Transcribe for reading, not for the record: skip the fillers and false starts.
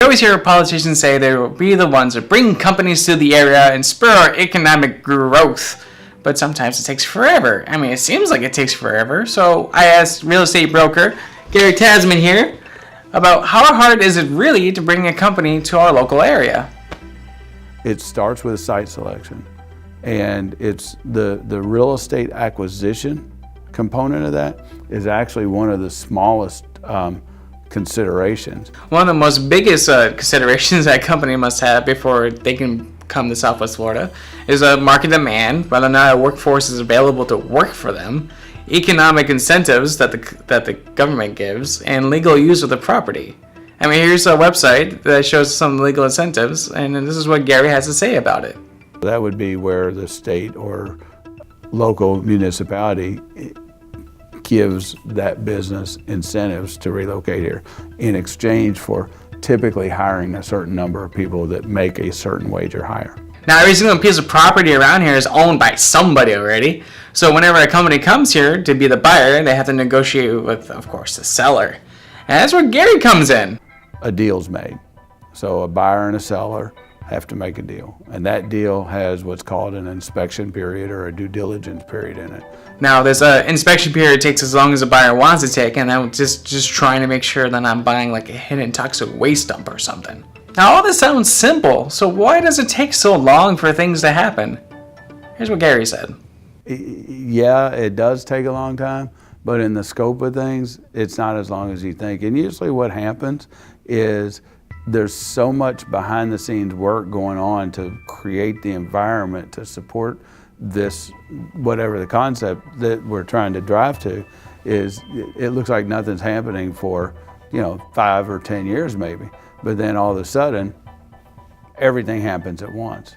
always hear politicians say they will be the ones that bring companies to the area and spur our economic growth. But sometimes it takes forever. I mean, it seems like it takes forever. So I asked real estate broker Gary Tasman here about how hard is it really to bring a company to our local area. It starts with site selection, and it's the real estate acquisition component of that is actually one of the smallest considerations. One of the most biggest considerations that a company must have before they can come to Southwest Florida is a market demand, whether or not a workforce is available to work for them, economic incentives that the government gives, and legal use of the property. I mean, here's a website that shows some legal incentives, and this is what Gary has to say about it. That would be where the state or local municipality gives that business incentives to relocate here in exchange for typically hiring a certain number of people that make a certain wage or higher. Now, every single piece of property around here is owned by somebody already. So whenever a company comes here to be the buyer, they have to negotiate with, of course, the seller. And that's where Gary comes in. A deal's made. So a buyer and a seller have to make a deal. And that deal has what's called an inspection period or a due diligence period in it. Now, this inspection period takes as long as the buyer wants to take, and I'm just trying to make sure that I'm buying like a hidden toxic waste dump or something. Now, all this sounds simple, so why does it take so long for things to happen? Here's what Gary said. Yeah, it does take a long time, but in the scope of things, it's not as long as you think. And usually what happens is there's so much behind the scenes work going on to create the environment to support this, whatever the concept that we're trying to drive to is. It looks like nothing's happening for 5 or 10 years maybe, but then all of a sudden everything happens at once.